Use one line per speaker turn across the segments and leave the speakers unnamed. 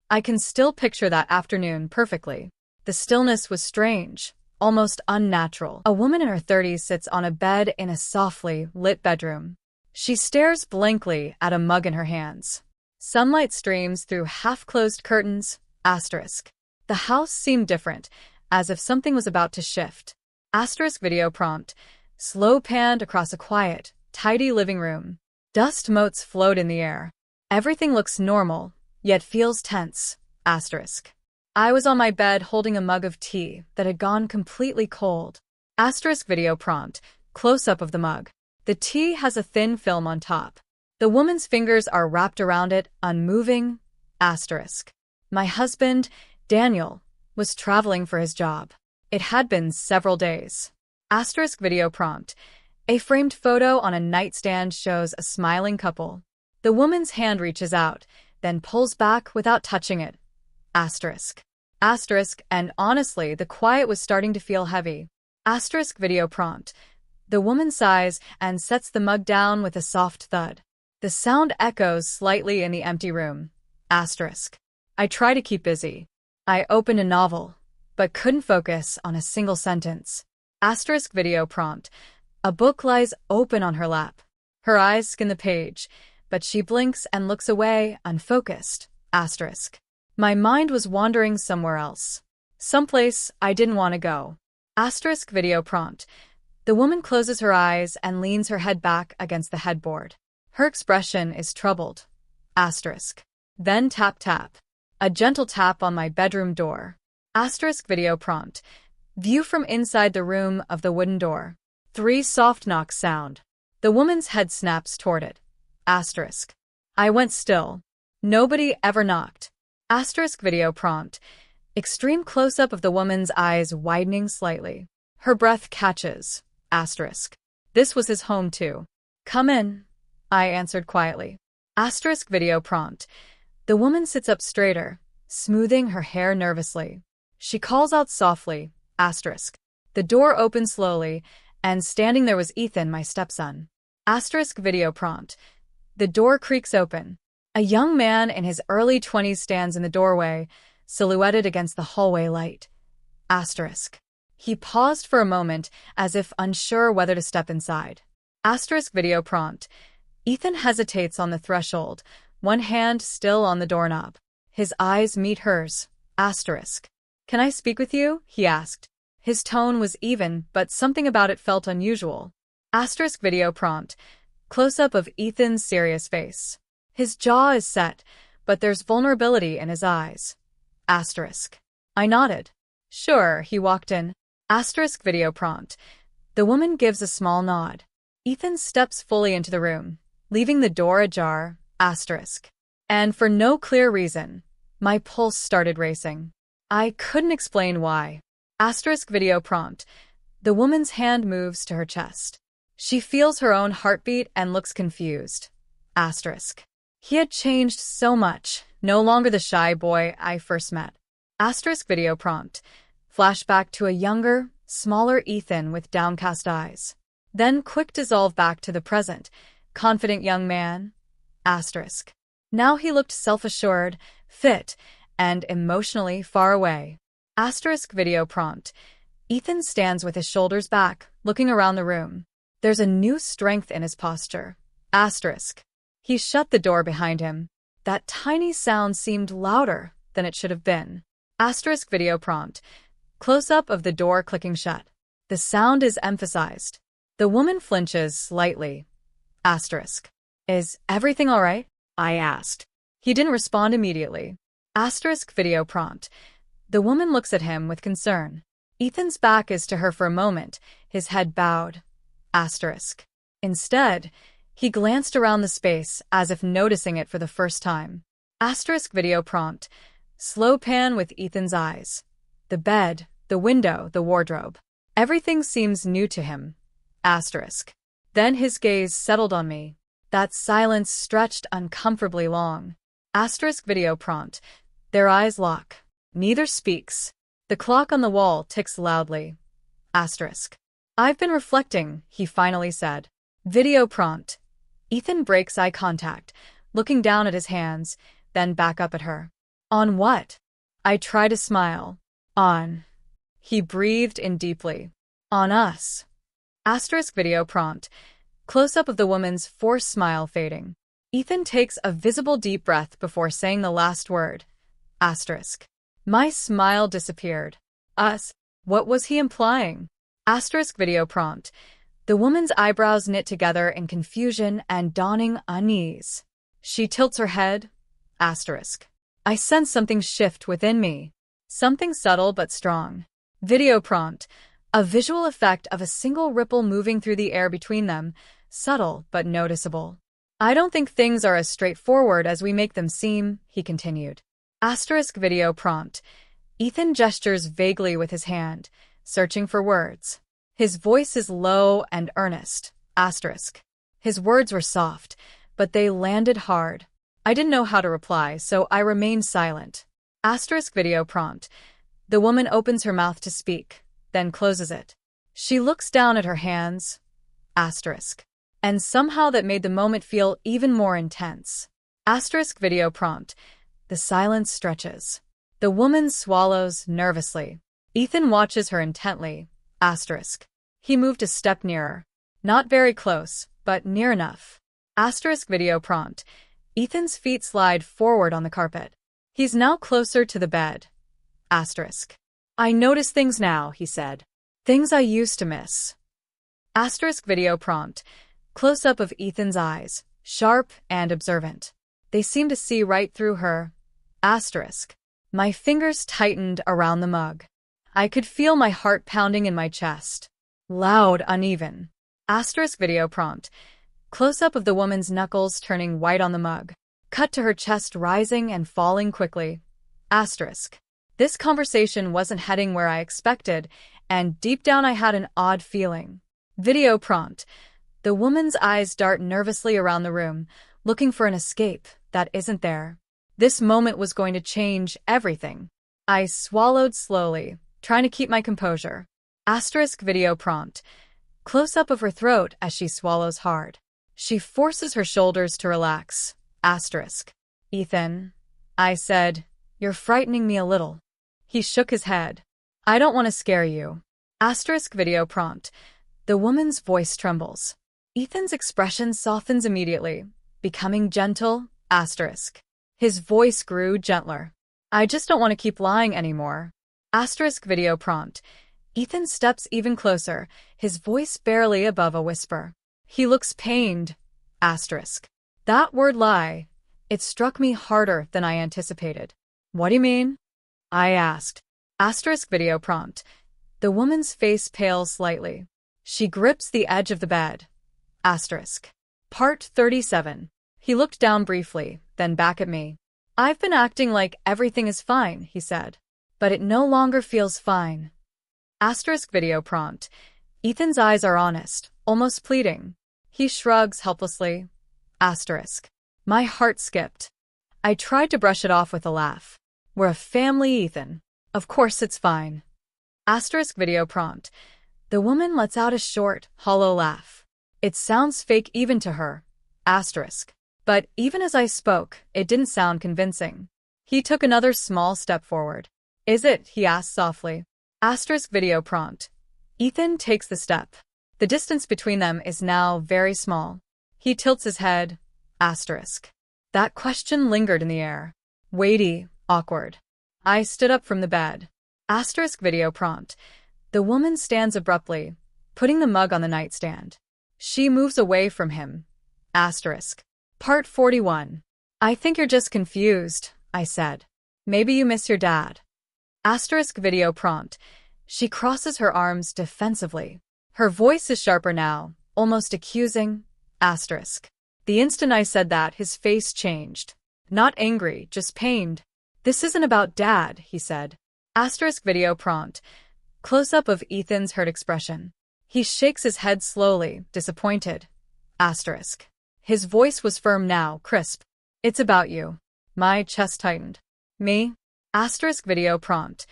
I can still picture that afternoon perfectly. The stillness was strange, almost unnatural. A woman in her 30s sits on a bed in a softly lit bedroom. She stares blankly at a mug in her hands. Sunlight streams through half-closed curtains. Asterisk. The house seemed different, as if something was about to shift. Asterisk video prompt. Slow panned across a quiet, tidy living room. Dust motes float in the air. Everything looks normal, yet feels tense. Asterisk. I was on my bed holding a mug of tea that had gone completely cold. Asterisk video prompt. Close-up of the mug. The tea has a thin film on top. The woman's fingers are wrapped around it, unmoving. Asterisk. My husband, Daniel, was traveling for his job. It had been several days. Asterisk video prompt. A framed photo on a nightstand shows a smiling couple. The woman's hand reaches out, then pulls back without touching it. Asterisk. Asterisk, and honestly, the quiet was starting to feel heavy. Asterisk video prompt. The woman sighs and sets the mug down with a soft thud. The sound echoes slightly in the empty room. Asterisk. I try to keep busy. I opened a novel, but couldn't focus on a single sentence. Asterisk video prompt. A book lies open on her lap. Her eyes skim the page, but she blinks and looks away, unfocused. Asterisk. My mind was wandering somewhere else. Someplace I didn't want to go. Asterisk video prompt. The woman closes her eyes and leans her head back against the headboard. Her expression is troubled. Asterisk. Then tap tap. A gentle tap on my bedroom door. Asterisk video prompt. View from inside the room of the wooden door. 3 soft knocks sound. The woman's head snaps toward it. Asterisk. I went still. Nobody ever knocked. Asterisk video prompt. Extreme close-up of the woman's eyes widening slightly. Her breath catches. Asterisk. This was his home too. Come in, I answered quietly. Asterisk video prompt. The woman sits up straighter, smoothing her hair nervously. She calls out softly. Asterisk. The door opens slowly, and standing there was Ethan, my stepson. Asterisk video prompt. The door creaks open. A young man in his early 20s stands in the doorway, silhouetted against the hallway light. Asterisk. He paused for a moment, as if unsure whether to step inside. Asterisk video prompt. Ethan hesitates on the threshold, one hand still on the doorknob. His eyes meet hers. Asterisk. Can I speak with you? He asked. His tone was even, but something about it felt unusual. Asterisk video prompt. Close-up of Ethan's serious face. His jaw is set, but there's vulnerability in his eyes. Asterisk. I nodded. Sure, he walked in. Asterisk video prompt. The woman gives a small nod. Ethan steps fully into the room, leaving the door ajar. Asterisk. And for no clear reason, my pulse started racing. I couldn't explain why. Asterisk video prompt. The woman's hand moves to her chest. She feels her own heartbeat and looks confused. Asterisk. He had changed so much, no longer the shy boy I first met. Asterisk video prompt. Flashback to a younger, smaller Ethan with downcast eyes. Then quick dissolve back to the present, confident young man. Asterisk. Now he looked self-assured, fit, and emotionally far away. Asterisk video prompt. Ethan stands with his shoulders back, looking around the room. There's a new strength in his posture. Asterisk. He shut the door behind him. That tiny sound seemed louder than it should have been. Asterisk video prompt. Close-up of the door clicking shut. The sound is emphasized. The woman flinches slightly. Asterisk. Is everything all right? I asked. He didn't respond immediately. Asterisk video prompt. The woman looks at him with concern. Ethan's back is to her for a moment, his head bowed. Asterisk. Instead, he glanced around the space as if noticing it for the first time. Asterisk video prompt. Slow pan with Ethan's eyes. The bed, the window, the wardrobe. Everything seems new to him. Asterisk. Then his gaze settled on me. That silence stretched uncomfortably long. Asterisk video prompt. Their eyes lock. Neither speaks. The clock on the wall ticks loudly. Asterisk. I've been reflecting, he finally said. Video prompt. Ethan breaks eye contact, looking down at his hands, then back up at her. On what? I try to smile. On. He breathed in deeply. On us. Asterisk video prompt. Close-up of the woman's forced smile fading. Ethan takes a visible deep breath before saying the last word. Asterisk. My smile disappeared. Us. What was he implying? Asterisk video prompt. The woman's eyebrows knit together in confusion and dawning unease. She tilts her head. Asterisk. I sense something shift within me. Something subtle but strong. Video prompt. A visual effect of a single ripple moving through the air between them, subtle but noticeable. I don't think things are as straightforward as we make them seem, he continued. Asterisk video prompt. Ethan gestures vaguely with his hand, searching for words. His voice is low and earnest. Asterisk. His words were soft, but they landed hard. I didn't know how to reply, so I remained silent. Asterisk video prompt. The woman opens her mouth to speak, then closes it. She looks down at her hands. Asterisk. And somehow that made the moment feel even more intense. Asterisk video prompt. The silence stretches. The woman swallows nervously. Ethan watches her intently. Asterisk. He moved a step nearer. Not very close, but near enough. Asterisk video prompt. Ethan's feet slide forward on the carpet. He's now closer to the bed. Asterisk. I notice things now, he said. Things I used to miss. Asterisk video prompt. Close-up of Ethan's eyes, sharp and observant. They seem to see right through her. Asterisk. My fingers tightened around the mug. I could feel my heart pounding in my chest. Loud, uneven. Asterisk video prompt. Close-up of the woman's knuckles turning white on the mug. Cut to her chest rising and falling quickly. Asterisk. This conversation wasn't heading where I expected, and deep down I had an odd feeling. Video prompt. The woman's eyes dart nervously around the room, looking for an escape that isn't there. This moment was going to change everything. I swallowed slowly, trying to keep my composure. Asterisk video prompt. Close-up of her throat as she swallows hard. She forces her shoulders to relax. Asterisk. Ethan. I said, you're frightening me a little. He shook his head. I don't want to scare you. Asterisk video prompt. The woman's voice trembles. Ethan's expression softens immediately, becoming gentle. Asterisk. His voice grew gentler. I just don't want to keep lying anymore. Asterisk video prompt. Ethan steps even closer, his voice barely above a whisper. He looks pained. Asterisk. That word lie. It struck me harder than I anticipated. What do you mean? I asked. Asterisk video prompt. The woman's face pales slightly. She grips the edge of the bed. Asterisk. Part 37. He looked down briefly, then back at me. I've been acting like everything is fine, he said. But it no longer feels fine. Asterisk video prompt. Ethan's eyes are honest, almost pleading. He shrugs helplessly. Asterisk. My heart skipped. I tried to brush it off with a laugh. We're a family, Ethan. Of course it's fine. Asterisk video prompt. The woman lets out a short, hollow laugh. It sounds fake even to her. Asterisk. But even as I spoke, it didn't sound convincing. He took another small step forward. Is it? He asked softly. Asterisk video prompt. Ethan takes the step. The distance between them is now very small. He tilts his head. Asterisk. That question lingered in the air. Weighty, awkward. I stood up from the bed. Asterisk video prompt. The woman stands abruptly, putting the mug on the nightstand. She moves away from him. Asterisk. Part 41. I think you're just confused, I said. Maybe you miss your dad. Asterisk video prompt. She crosses her arms defensively. Her voice is sharper now, almost accusing. Asterisk. The instant I said that, his face changed. Not angry, just pained. This isn't about Dad, he said. Asterisk video prompt. Close-up of Ethan's hurt expression. He shakes his head slowly, disappointed. Asterisk. His voice was firm now, crisp. It's about you. My chest tightened. Me? Asterisk video prompt.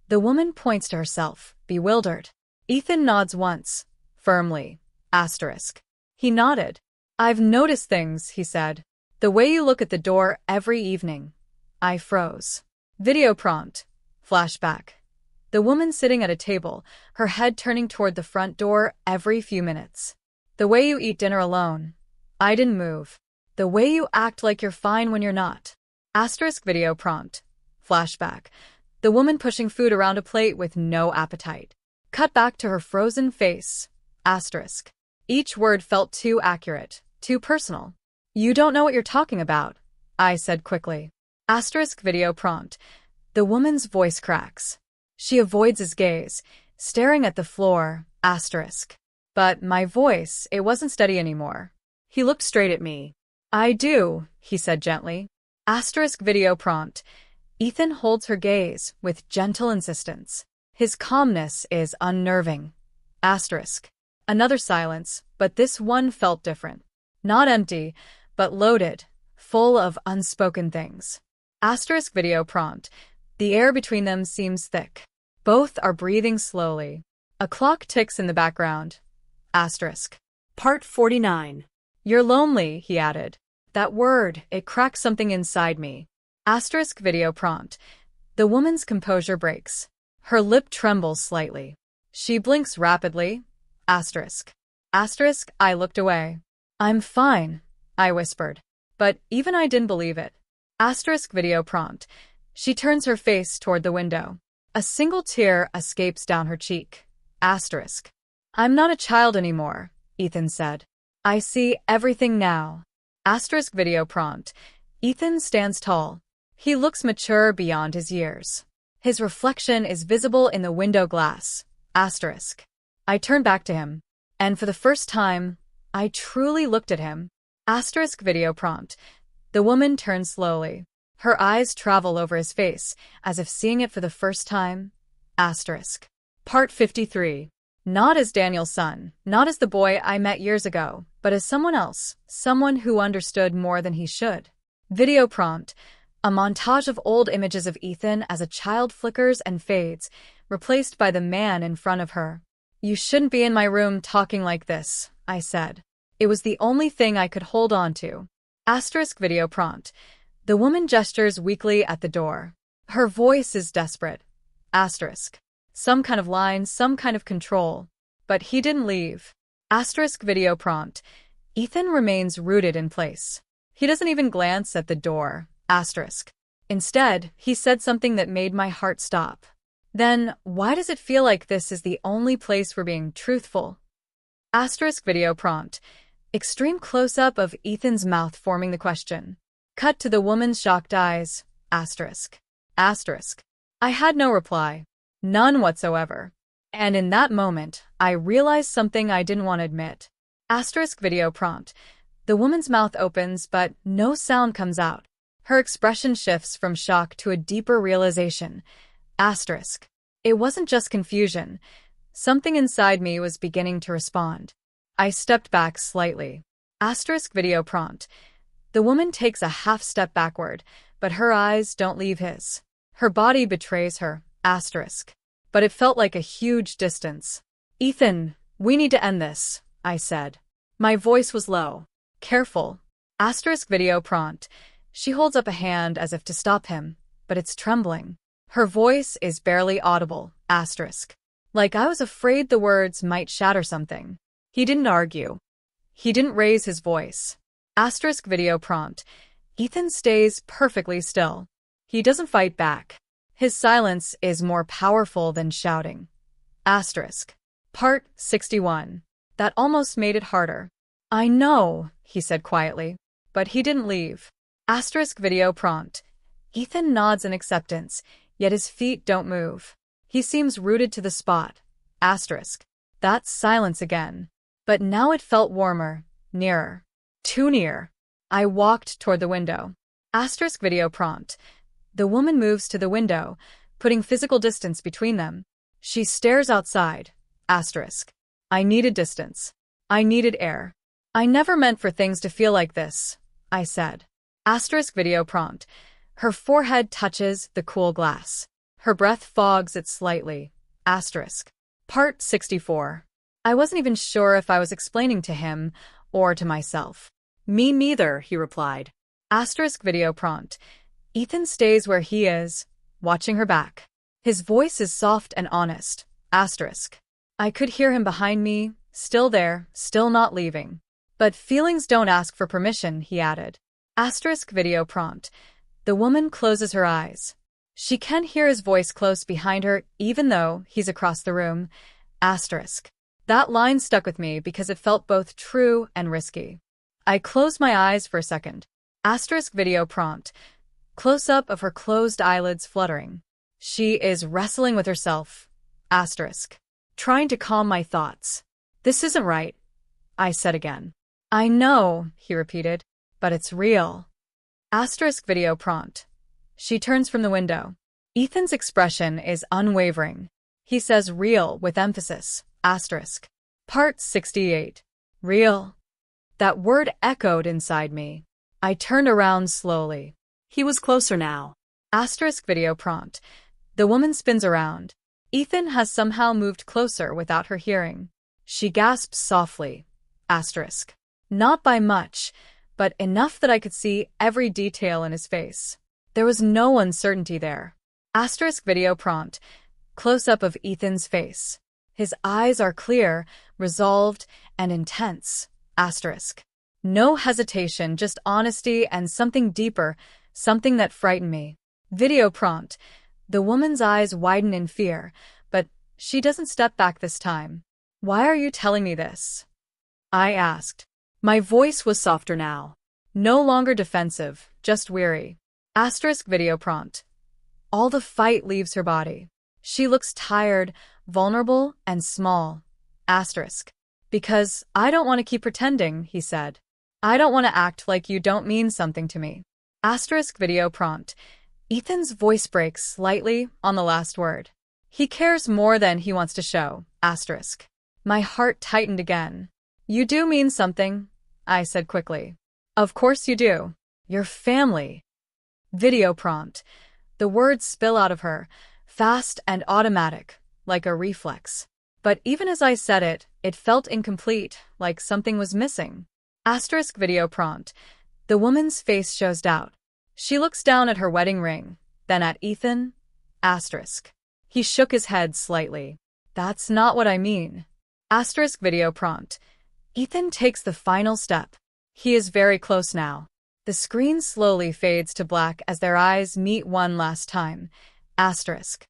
The woman points to herself, bewildered. Ethan nods once, firmly. Asterisk. He nodded. I've noticed things, he said. The way you look at the door every evening. I froze. Video prompt. Flashback. The woman sitting at a table, her head turning toward the front door every few minutes. The way you eat dinner alone. I didn't move. The way you act like you're fine when you're not. Asterisk video prompt. Flashback. The woman pushing food around a plate with no appetite. Cut back to her frozen face. Asterisk. Each word felt too accurate, too personal. You don't know what you're talking about, I said quickly. Asterisk video prompt. The woman's voice cracks. She avoids his gaze, staring at the floor. Asterisk. But my voice, it wasn't steady anymore. He looked straight at me. I do, he said gently. Asterisk video prompt. Ethan holds her gaze with gentle insistence. His calmness is unnerving. Asterisk. Another silence, but this one felt different. Not empty, but loaded, full of unspoken things. Asterisk video prompt. The air between them seems thick. Both are breathing slowly. A clock ticks in the background. Asterisk.
Part 49.
You're lonely, he added. That word, it cracked something inside me. Asterisk video prompt. The woman's composure breaks. Her lip trembles slightly. She blinks rapidly. Asterisk. Asterisk, I looked away. I'm fine, I whispered. But even I didn't believe it. Asterisk video prompt. She turns her face toward the window. A single tear escapes down her cheek. Asterisk. I'm not a child anymore, Ethan said. I see everything now. Asterisk video prompt. Ethan stands tall. He looks mature beyond his years. His reflection is visible in the window glass. Asterisk. I turned back to him. And for the first time, I truly looked at him. Asterisk video prompt. The woman turns slowly. Her eyes travel over his face, as if seeing it for the first time. Asterisk. Part 53. Not as Daniel's son, not as the boy I met years ago, but as someone else, someone who understood more than he should. Video prompt. A montage of old images of Ethan as a child flickers and fades, replaced by the man in front of her. You shouldn't be in my room talking like this, I said. It was the only thing I could hold on to. Asterisk video prompt. The woman gestures weakly at the door. Her voice is desperate. Asterisk. Some kind of line, some kind of control. But he didn't leave. Asterisk video prompt. Ethan remains rooted in place. He doesn't even glance at the door. Asterisk. Instead, he said something that made my heart stop. Then, why does it feel like this is the only place we're being truthful? Asterisk video prompt. Extreme close-up of Ethan's mouth forming the question. Cut to the woman's shocked eyes. Asterisk. Asterisk. I had no reply. None whatsoever. And in that moment, I realized something I didn't want to admit. Asterisk video prompt. The woman's mouth opens, but no sound comes out. Her expression shifts from shock to a deeper realization. Asterisk. It wasn't just confusion. Something inside me was beginning to respond. I stepped back slightly. Asterisk video prompt. The woman takes a half step backward, but her eyes don't leave his. Her body betrays her. Asterisk. But it felt like a huge distance. Ethan, we need to end this, I said. My voice was low. Careful. Asterisk video prompt. She holds up a hand as if to stop him, but it's trembling. Her voice is barely audible. Asterisk. Like I was afraid the words might shatter something. He didn't argue. He didn't raise his voice. Asterisk video prompt. Ethan stays perfectly still. He doesn't fight back. His silence is more powerful than shouting. Asterisk. Part 61. That almost made it harder. I know, he said quietly, but he didn't leave. Asterisk video prompt. Ethan nods in acceptance, yet his feet don't move. He seems rooted to the spot. Asterisk. That's silence again. But now it felt warmer, nearer. Too near. I walked toward the window. Asterisk video prompt. The woman moves to the window, putting physical distance between them. She stares outside. Asterisk. I needed distance. I needed air. I never meant for things to feel like this, I said. Asterisk video prompt. Her forehead touches the cool glass. Her breath fogs it slightly. Asterisk. Part 64. I wasn't even sure if I was explaining to him or to myself.
Me neither, he replied.
Asterisk video prompt. Ethan stays where he is, watching her back. His voice is soft and honest. Asterisk. I could hear him behind me, still there, still not leaving. But feelings don't ask for permission, he added. Asterisk video prompt. The woman closes her eyes. She can hear his voice close behind her, even though he's across the room. Asterisk. That line stuck with me because it felt both true and risky. I closed my eyes for a second. Asterisk video prompt. Close-up of her closed eyelids fluttering. She is wrestling with herself. Asterisk. Trying to calm my thoughts. This isn't right, I said again. I know, he repeated, but it's real. Asterisk video prompt. She turns from the window. Ethan's expression is unwavering. He says real with emphasis. Asterisk. Part 68. Real. That word echoed inside me. I turned around slowly.
He was closer now.
Asterisk video prompt. The woman spins around. Ethan has somehow moved closer without her hearing. She gasps softly. Asterisk. Not by much, but enough that I could see every detail in his face. There was no uncertainty there. Asterisk video prompt. Close-up of Ethan's face. His eyes are clear, resolved, and intense. Asterisk. No hesitation, just honesty and something deeper, something that frightened me. Video prompt. The woman's eyes widen in fear, but she doesn't step back this time. Why are you telling me this? I asked. My voice was softer now. No longer defensive, just weary. Asterisk video prompt. All the fight leaves her body. She looks tired, vulnerable, and small. Asterisk. Because I don't want to keep pretending, he said. I don't want to act like you don't mean something to me. Asterisk video prompt. Ethan's voice breaks slightly on the last word. He cares more than he wants to show. Asterisk. My heart tightened again. You do mean something, I said quickly. Of course you do. Your family. Video prompt. The words spill out of her, fast and automatic, like a reflex. But even as I said it, it felt incomplete, like something was missing. Asterisk video prompt. The woman's face shows doubt. She looks down at her wedding ring, then at Ethan. Asterisk. He shook his head slightly. That's not what I mean. Asterisk video prompt. Ethan takes the final step. He is very close now. The screen slowly fades to black as their eyes meet one last time. Asterisk.